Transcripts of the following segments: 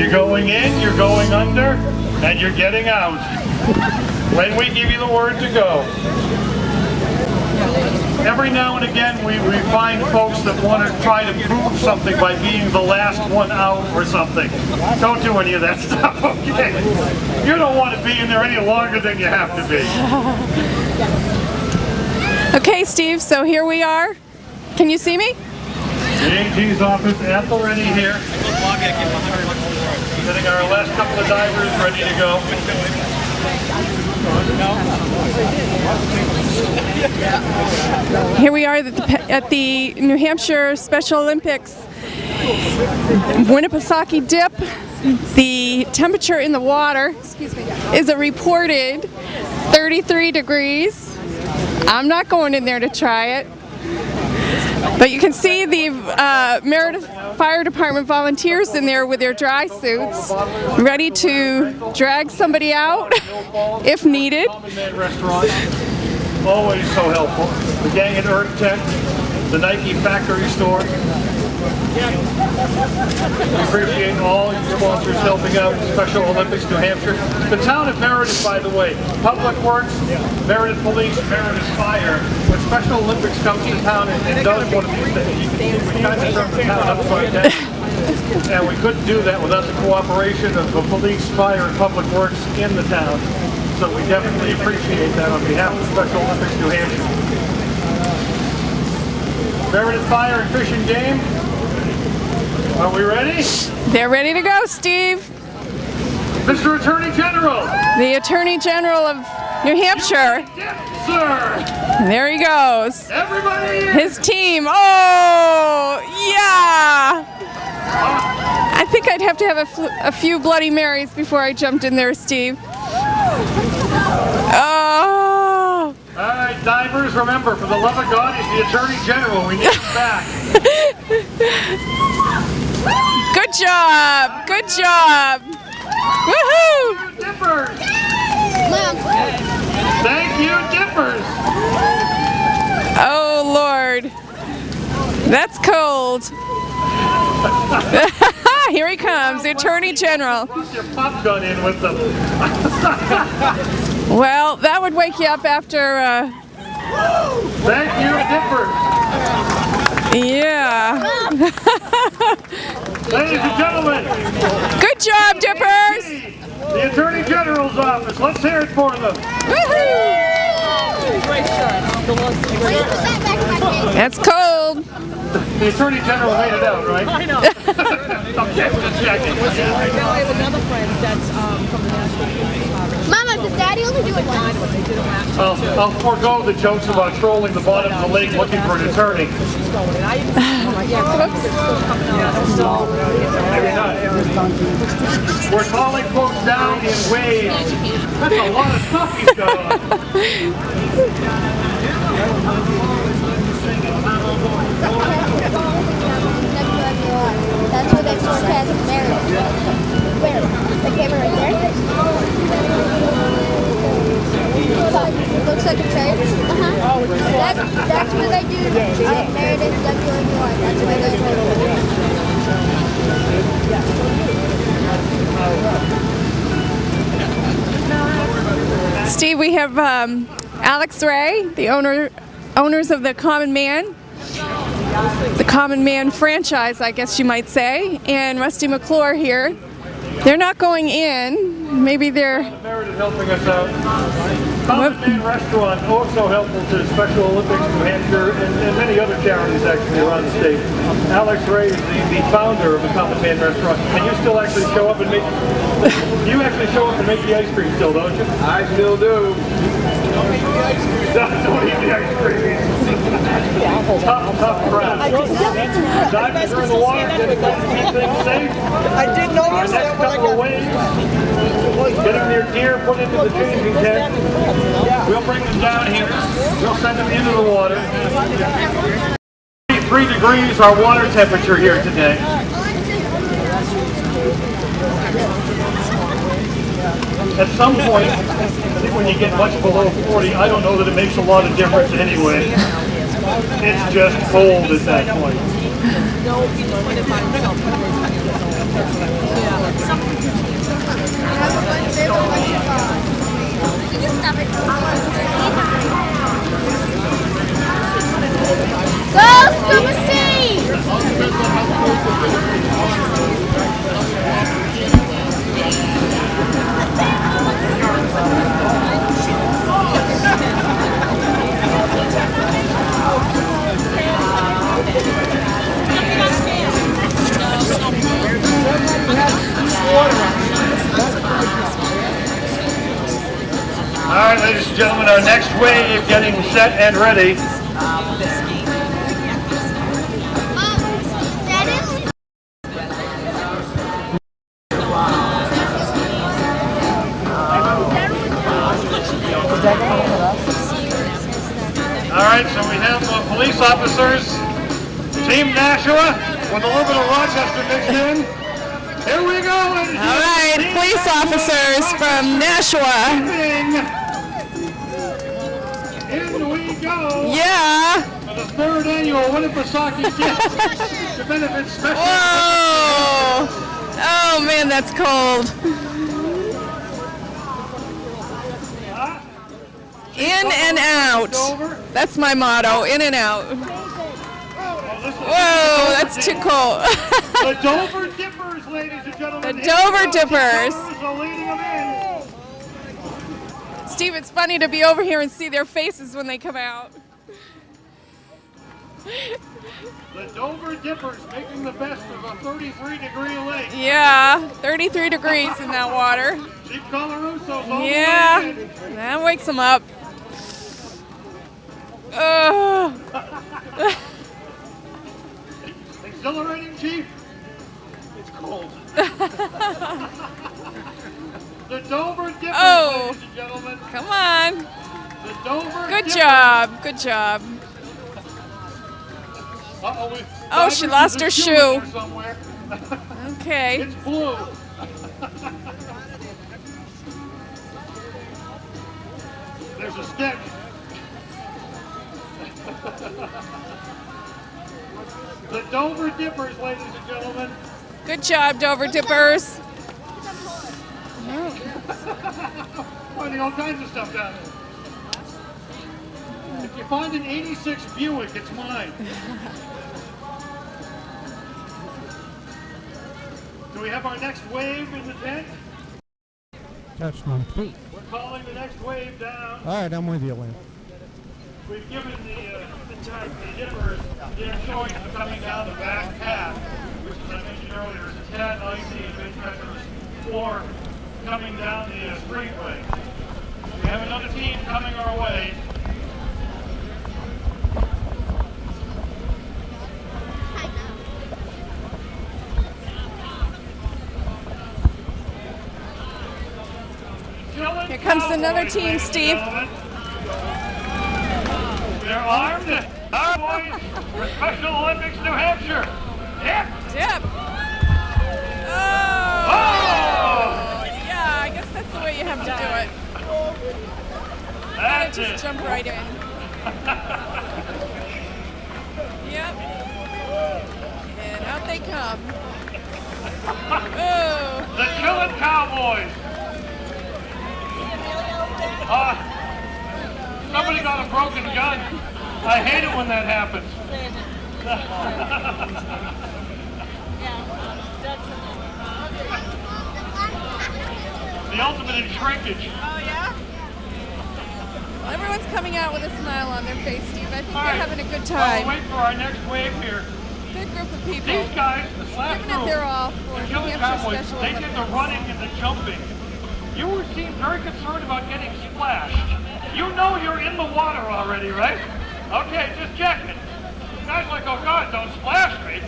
You're going in, you're going under, and you're getting out. When we give you the word to go. Every now and again we find folks that want to try to prove something by being the last one out or something. Don't do any of that stuff, okay? You don't want to be in there any longer than you have to be. Okay, Steve, so here we are. Can you see me? The AG's office at the ready here. Getting our last couple of divers ready to go. Here we are at the New Hampshire Special Olympics Winni Dip. The temperature in the water is a reported 33 degrees. I'm not going in there to try it. But you can see the Meredith Fire Department volunteers in there with their dry suits, ready to drag somebody out if needed. Always so helpful. The gang at Earth Tent, the Nike factory store. We appreciate all your sponsors helping out Special Olympics New Hampshire. The town of Meredith, by the way, Public Works, Meredith Police, Meredith Fire. When Special Olympics comes to town and does one of these things, you can see we kind of turn the town upside down. And we couldn't do that without the cooperation of the police, fire, and Public Works in the town. So we definitely appreciate that on behalf of Special Olympics New Hampshire. Meredith Fire and Fish and Game. Are we ready? They're ready to go, Steve. Mr. Attorney General. The Attorney General of New Hampshire. Dip, sir. There he goes. Everybody in. His team. Oh, yeah. I think I'd have to have a few Bloody Marys before I jumped in there, Steve. Oh. All right, divers, remember, for the love of God, he's the Attorney General. We need him back. Good job! Good job! Woohoo! Dippers! Thank you, Dippers! Oh, Lord. That's cold. Here he comes, the Attorney General. Put your pop gun in with them. Well, that would wake you up after... Thank you, Dippers! Yeah. Ladies and gentlemen. Good job, Dippers. The Attorney General's office. Let's hear it for them. Woohoo! That's cold. The Attorney General made it out, right? I know. Okay, just checking. I have another friend that's from the National Police Department. Mama, does Daddy only do it once? I'll forego the jokes about trolling the bottom of the lake looking for an attorney. Maybe not. We're calling folks down in waves. That's a lot of stuff he's got on. That's where they forecast Meredith. Where? The camera right there? Looks like a church. That's where they do Meredith WM1. That's where they do. Steve, we have Alex Ray, the owners of the Common Man. The Common Man franchise, I guess you might say, and Rusty McClure here. They're not going in. Maybe they're... Meredith helping us out. Common Man Restaurant, also helpful to Special Olympics New Hampshire and many other charities actually around the state. Alex Ray is the founder of the Common Man Restaurant. Can you still actually show up and make... You actually show up and make the ice cream still, don't you? I still do. Don't eat the ice cream. Don't eat the ice cream. Tough crowd. Divers are in the water, keep things safe. I did notice that when I Couple of waves, getting their gear put into the changing tent. We'll bring them down here. We'll send them into the water. 3 degrees our water temperature here today. At some point, I think when you get much below 40, I don't know that it makes a lot of difference anyway. It's just cold at that point. No, he just went in by himself. Yeah. Go, Scuba Steve! All right, ladies and gentlemen, our next wave getting set and ready. All right, so we have police officers, Team Nashua, with a little bit of Rochester mixed in. Here we go. All right, police officers from Nashua. In we go. Yeah. For the third annual Winnipesaukee Dip to benefit special. Whoa. Oh man, that's cold. In and out. That's my motto, in and out. Whoa, that's too cold. The Dover Dippers, ladies and gentlemen. The Dover Dippers. Are leading them in. Steve, it's funny to be over here and see their faces when they come out. The Dover Dippers making the best of a 33-degree lake. Yeah, 33 degrees in that water. Chief Colaruso's all the way Yeah, in. that wakes them up. Oh. Exhilarating, Chief? It's cold. The Dover Dippers, Oh. ladies and gentlemen. Come on. The Dover Good Dippers. job. Good job. Oh, she lost her shoe. Somewhere. Okay. It's blue. There's a stick. The Dover Dippers, ladies and gentlemen. Good job, Dover Dippers. Finding all kinds of stuff down there. If you find an 86 Buick, it's mine. Do we have our next wave in the tent? That's my feet. We're calling the next wave down. All right, I'm with you, Lynn. We've given the dippers their choice of coming down the back path, which, as I mentioned earlier, is a tad icy and bit treacherous, or coming down the streetway. We have another team coming our way. Here comes another team, Steve. They're armed. Our boys for Special Olympics New Hampshire. Dip. Dip. Oh. Oh! Yeah, I guess that's the way you have to do it. That's Just it. jump right in. Yep. And out they come. Oh. The Chillin' Cowboys. Somebody got a broken gun. I hate it when that happens. The ultimate in shrinkage. Oh, yeah? Well, everyone's coming out with a smile on their face, Steve. I think they're having a good While time. we wait for our next wave here. Good group of people. These guys, this last Giving it group, their all for the New Chillin' Hampshire Cowboys, Special they did the Olympics. running and the jumping. You seem very concerned about getting splashed. You know you're in the water already, right? Okay, just checking. Guys like, oh God, don't splash me.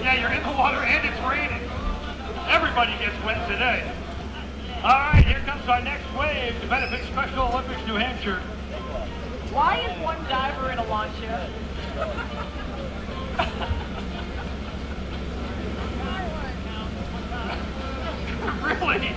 Yeah, you're in the water and it's raining. Everybody gets wet today. All right, here comes our next wave to benefit Special Olympics New Hampshire. Why is one diver in a lawn chair? Really?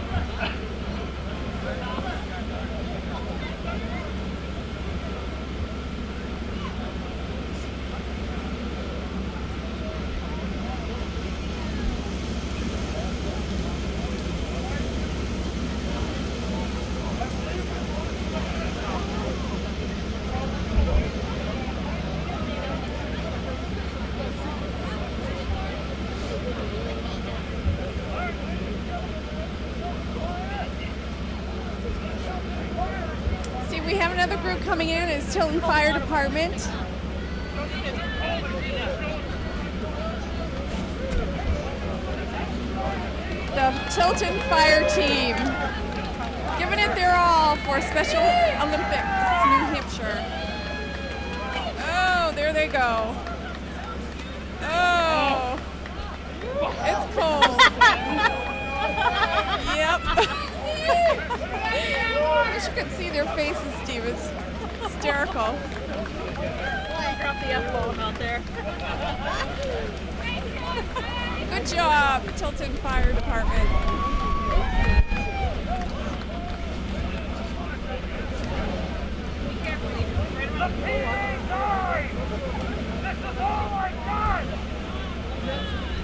another group coming in is Tilton Fire Department. The Tilton Fire Team, giving it their all for Special Olympics, New Hampshire. Oh, there they go. Oh, it's cold. Yep. I wish you could see their faces, Steve. It's hysterical. Drop the F-bomb out there. Good job, Tilton Fire Department.